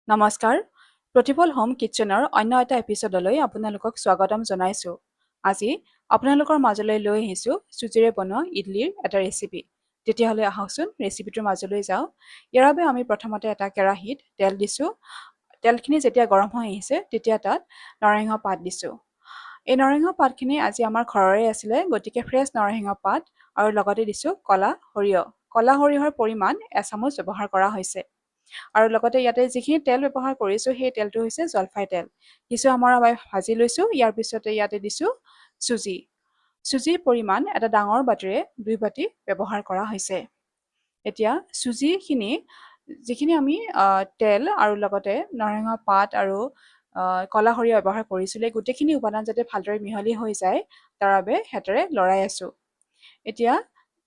নমস্কাৰ, প্ৰতিফল হোম কিটচেনৰ অন্য এটা এপিছডলৈ আপোনালোকক স্বাগতম জনাইছোঁ। আজি আপোনালোকৰ মাজলৈ লৈ আহিছোঁ চুজিৰে বনোৱা ইডলিৰ এটা ৰেচিপি। তেতিয়াহ'লে আহকচোন ৰেচিপিটোৰ মাজলৈ যাওঁ। ইয়াৰ বাবে আমি প্ৰথমতে এটা কেৰাহীত তেল দিছোঁ। তেলখিনি যেতিয়া গৰম হৈ আহিছে তেতিয়া তাত নৰসিংহ পাত দিছোঁ। এই নৰসিংহ পাতখিনি আজি আমাৰ ঘৰৰে আছিলে, গতিকে ফ্ৰেছ নৰসিংহ পাত আৰু লগতে দিছোঁ ক'লা সৰিয়হ। ক'লা সৰিয়হৰ পৰিমাণ এচামুচ ব্যৱহাৰ কৰা হৈছে। আৰু লগতে ইয়াতে যিখিনি তেল ব্যৱহাৰ কৰিছোঁ সেই তেলটো হৈছে জলফাই তেল। কিছু আমাৰ ভাজি লৈছোঁ। ইয়াৰ পিছতে ইয়াতে দিছোঁ চুজি। চুজিৰ পৰিমাণ এটা ডাঙৰ বাটিৰে 2 বাটি ব্যৱহাৰ কৰা হৈছে। এতিয়া চুজিখিনি যিখিনি আমি তেল আৰু লগতে নৰসিংহ পাত আৰু ক'লা সৰিয়হ ব্যৱহাৰ কৰিছিলোঁ, এই গোটেইখিনি উপাদান যাতে ভালদৰে মিহলি হৈ যায় তাৰ বাবে হেতাৰে লৰাই আছোঁ। এতিয়া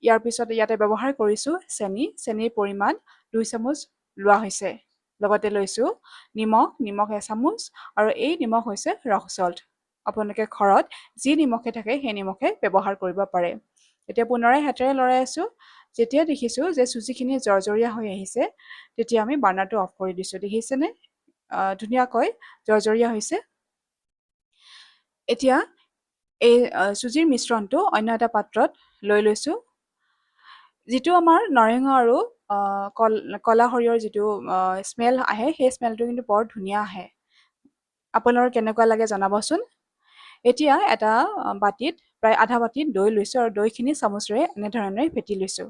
ইয়াৰ পিছত ইয়াতে ব্যৱহাৰ কৰিছোঁ চেনি। চেনিৰ পৰিমাণ 2 চামুচ লোৱা হৈছে। লগতে লৈছোঁ নিমখ এচামুচ, আৰু এই নিমখ হৈছে ৰক চল্ট। আপোনালোকে ঘৰত যি নিমখে থাকে সেই নিমখে ব্যৱহাৰ কৰিব পাৰে। এতিয়া পুনৰাই হাতেৰে লৰাই আছোঁ। যেতিয়া দেখিছোঁ যে চুজিখিনি জৰ্জৰীয়া হৈ আহিছে তেতিয়া আমি বাৰ্ণাৰটো অফ কৰি দিছোঁ। দেখিছেনে ধুনীয়াকৈ জৰ্জৰীয়া হৈছে। এতিয়া এই চুজিৰ মিশ্ৰণটো অন্য এটা পাত্ৰত লৈ লৈছোঁ। যিটো আমাৰ নৰসিংহ আৰু ক'লা সৰিয়হৰ যিটো স্মেল আহে সেই স্মেলটো কিন্তু বৰ ধুনীয়া আহে। আপোনালোকৰ কেনেকুৱা লাগে জনাবচোন। এতিয়া এটা বাতিত প্ৰায় আধা বাতিত দৈ লৈছোঁ আৰু দৈখিনি চামুচেৰে এনেধৰণে ফেটি লৈছোঁ।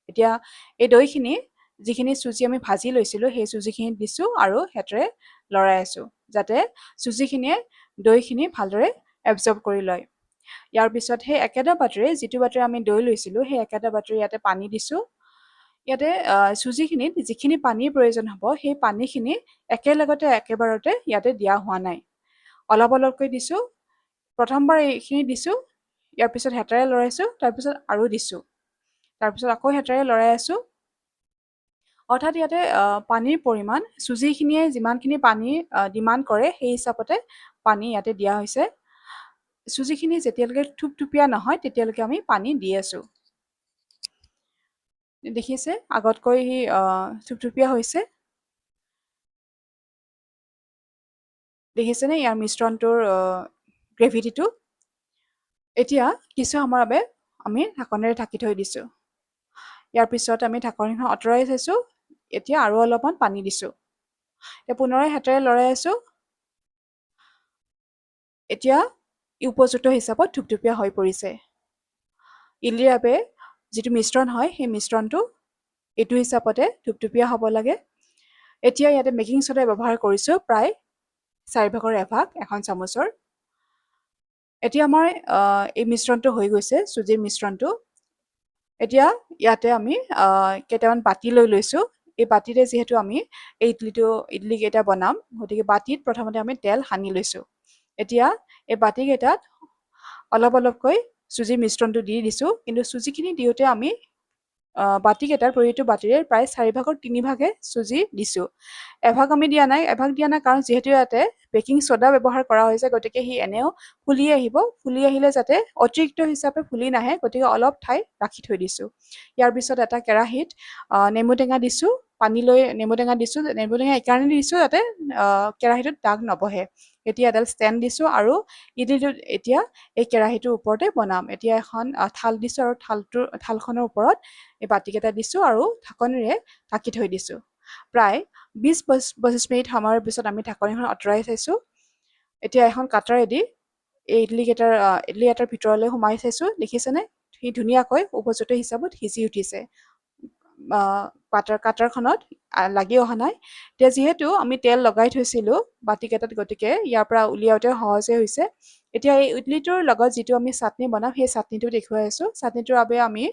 এতিয়া এই দৈখিনি যিখিনি চুজি আমি ভাজি লৈছিলোঁ সেই চুজিখিনি দিছোঁ আৰু হেতাৰে লৰাই আছোঁ যাতে চুজিখিনিয়ে দৈখিনি ভালদৰে এবজৰ্ব কৰি লয়। ইয়াৰ পিছত সেই একেটা বাতিৰে যিটো বাতিৰে আমি দৈ লৈছিলোঁ সেই একেটা বাতিৰে ইয়াতে পানী দিছোঁ। ইয়াতে চুজিখিনিত যিখিনি পানীৰ প্ৰয়োজন হ'ব সেই পানীখিনি একেলগতে একেবাৰতে ইয়াতে দিয়া হোৱা নাই। অলপ অলপকৈ দিছোঁ। প্ৰথমবাৰ এইখিনি দিছোঁ, ইয়াৰ পিছত হেতাৰে লৰাইছোঁ, তাৰপিছত আৰু দিছোঁ, তাৰপিছত আকৌ হেতাৰে লৰাই আছোঁ। অৰ্থাৎ ইয়াতে পানীৰ পৰিমাণ চুজিখিনিয়ে যিমানখিনি পানী ডিমাণ্ড কৰে সেই হিচাপতে পানী ইয়াতে দিয়া হৈছে। চুজিখিনি যেতিয়ালৈকে থুপথুপীয়া নহয় তেতিয়ালৈকে আমি পানী দি আছোঁ। দেখিছে আগতকৈ সি থুপথুপীয়া হৈছে। দেখিছেনে ইয়াৰ মিশ্ৰণটোৰ গ্ৰেভিটিটো। এতিয়া কিছু সময়ৰ বাবে আমি ঢাকনেৰে ঢাকি থৈ দিছোঁ। ইয়াৰ পিছত আমি ঢাকনিখন আঁতৰাই চাইছোঁ। এতিয়া আৰু অলপমান পানী দিছোঁ। এতিয়া পুনৰাই হাতেৰে লৰাই আছোঁ। এতিয়া উপযুক্ত হিচাপত থুপথুপীয়া হৈ পৰিছে। ইডলিৰ বাবে যিটো মিশ্ৰণ হয় সেই মিশ্ৰণটো এইটো হিচাপতে থুপথুপীয়া হ'ব লাগে। এতিয়া ইয়াতে বেকিং ছ'ডা ব্যৱহাৰ কৰিছোঁ প্ৰায় 1/4 এখন চামুচৰ। এতিয়া আমাৰ এই মিশ্ৰণটো হৈ গৈছে, চুজিৰ মিশ্ৰণটো। এতিয়া ইয়াতে আমি কেইটামান বাতি লৈ লৈছোঁ। এই বাতিৰে যিহেতু আমি এই ইডলিকেইটা বনাম, গতিকে বাতিত প্ৰথমতে আমি তেল সানি লৈছোঁ। এতিয়া এই বাতিকেইটাত অলপ অলপকৈ চুজিৰ মিশ্ৰণটো দি দিছোঁ, কিন্তু চুজিখিনি দিওঁতে আমি বাতিকেইটাৰ প্ৰতিটো বাতিৰে প্ৰায় 3/4 চুজি দিছোঁ। এভাগ আমি দিয়া নাই। কাৰণ যিহেতু ইয়াতে বেকিং ছ'ডা ব্যৱহাৰ কৰা হৈছে, গতিকে সি এনেও ফুলি আহিব। ফুলি আহিলে যাতে অতিৰিক্ত হিচাপে ফুলি নাহে, গতিকে অলপ ঠাই ৰাখি থৈ দিছোঁ। ইয়াৰ পিছত এটা কেৰাহীত নেমু টেঙা দিছোঁ। পানী লৈ নেমু টেঙা দিছোঁ। নেমু টেঙা এইকাৰণে দিছোঁ যাতে কেৰাহীটোত দাগ নবহে। এতিয়া এডাল ষ্টেণ্ড দিছোঁ আৰু ইডলিটোত এতিয়া এই কেৰাহীটোৰ ওপৰতে বনাম। এতিয়া এখন থাল দিছোঁ আৰু থালখনৰ ওপৰত এই বাতিকেইটা দিছোঁ আৰু ঢাকনিৰে ঢাকি থৈ দিছোঁ। প্ৰায় 20-25 মিনিট সময়ৰ পিছত আমি ঢাকনিখন আঁতৰাই চাইছোঁ। এতিয়া এখন কাটাৰেদি এই ইডলি এটাৰ ভিতৰলৈ সোমাই চাইছোঁ। দেখিছেনে সি ধুনীয়াকৈ উপযুক্ত হিচাপত সিজি উঠিছে। কাটাৰখনত লাগি অহা নাই। এতিয়া যিহেতু আমি তেল লগাই থৈছিলোঁ বাতিকেইটাত, গতিকে ইয়াৰ পৰা উলিয়াওঁতে সহজে হৈছে। এতিয়া এই ইডলিটোৰ লগত যিটো আমি চাটনি বনাম সেই চাটনিটো দেখুৱাই আছোঁ। চাটনিটোৰ বাবে আমি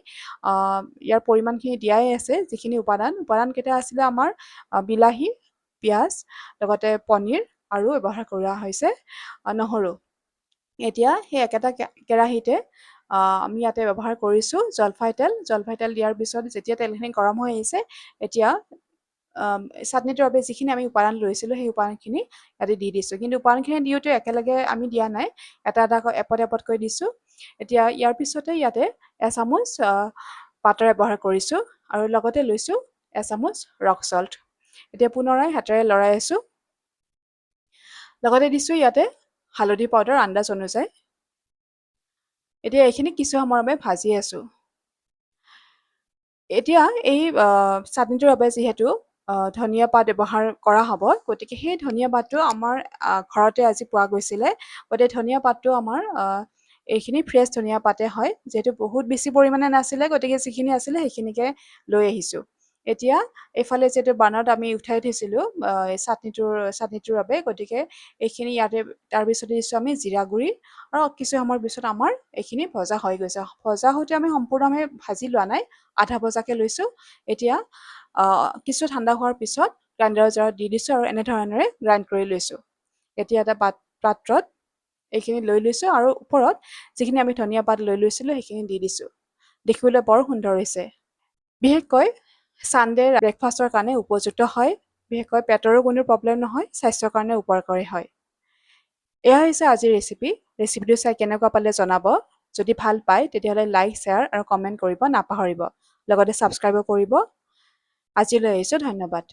ইয়াৰ পৰিমাণখিনি দিয়াই আছে। যিখিনি উপাদানকেইটা আছিলে আমাৰ বিলাহী, পিঁয়াজ, লগতে পনীৰ আৰু ব্যৱহাৰ কৰা হৈছে নহৰু। এতিয়া সেই একেটা কেৰাহীতে আমি ইয়াতে ব্যৱহাৰ কৰিছোঁ জলফাই তেল। জলফাই তেল দিয়াৰ পিছত যেতিয়া তেলখিনি গৰম হৈ আহিছে, এতিয়া চাটনিটোৰ বাবে যিখিনি আমি উপাদান লৈছিলোঁ সেই উপাদানখিনি ইয়াতে দি দিছোঁ। কিন্তু উপাদানখিনি দিওঁতে একেলগে আমি দিয়া নাই, এটা এটাকৈ এপদ এপদকৈ দিছোঁ। এতিয়া ইয়াৰ পিছতে ইয়াতে এচামুচ বাটাৰ ব্যৱহাৰ কৰিছোঁ আৰু লগতে লৈছোঁ এচামুচ ৰক চল্ট। এতিয়া পুনৰাই হাতেৰে লৰাই আছোঁ। লগতে দিছোঁ ইয়াতে হালধি পাউডাৰ আন্দাজ অনুযায়ী। এতিয়া এইখিনি কিছু সময়ৰ বাবে ভাজি আছোঁ। এতিয়া এই চাটনিটোৰ বাবে যিহেতু ধনিয়া পাত ব্যৱহাৰ কৰা হ'ব, গতিকে সেই ধনিয়া পাতটো আমাৰ ঘৰতে আজি পোৱা গৈছিলে। গতিকে ধনিয়া পাতটো আমাৰ এইখিনি ফ্ৰেছ ধনিয়া পাতে হয়, যিহেতু বহুত বেছি পৰিমাণে নাছিলে, গতিকে যিখিনি আছিলে সেইখিনিকে লৈ আহিছোঁ। এতিয়া এইফালে যিহেতু বানত আমি উঠাই থৈছিলোঁ এই চাটনিটোৰ বাবে, গতিকে এইখিনি ইয়াতে তাৰপিছতে দিছোঁ আমি জিৰা গুড়ি, আৰু কিছু সময়ৰ পিছত আমাৰ এইখিনি ভজা হৈ গৈছে। ভজা হওঁতে আমি সম্পূৰ্ণভাৱে ভাজি লোৱা নাই, আধা ভজাকৈ লৈছোঁ। এতিয়া কিছু ঠাণ্ডা হোৱাৰ পিছত গ্ৰাইণ্ডাৰৰ জাৰত দি দিছোঁ আৰু এনেধৰণেৰে গ্ৰাইণ্ড কৰি লৈছোঁ। এতিয়া এটা পাত্ৰত এইখিনি লৈ লৈছোঁ আৰু ওপৰত যিখিনি আমি ধনিয়া পাত লৈ লৈছিলোঁ সেইখিনি দি দিছোঁ। দেখিবলৈ বৰ সুন্দৰ হৈছে। বিশেষকৈ ছানডে ব্ৰেকফাষ্টৰ কাৰণে উপযুক্ত হয়। বিশেষকৈ পেটৰো কোনো প্ৰব্লেম নহয়, স্বাস্থ্যৰ কাৰণে উপকাৰী হয়। এয়া হৈছে আজিৰ ৰেচিপি। ৰেচিপিটো চাই কেনেকুৱা পালে জনাব। যদি ভাল পায় তেতিয়াহ'লে লাইক, শ্বেয়াৰ আৰু কমেণ্ট কৰিব নাপাহৰিব। লগতে ছাবস্ক্ৰাইবো কৰিব। আজিলৈ আহিছোঁ, ধন্যবাদ।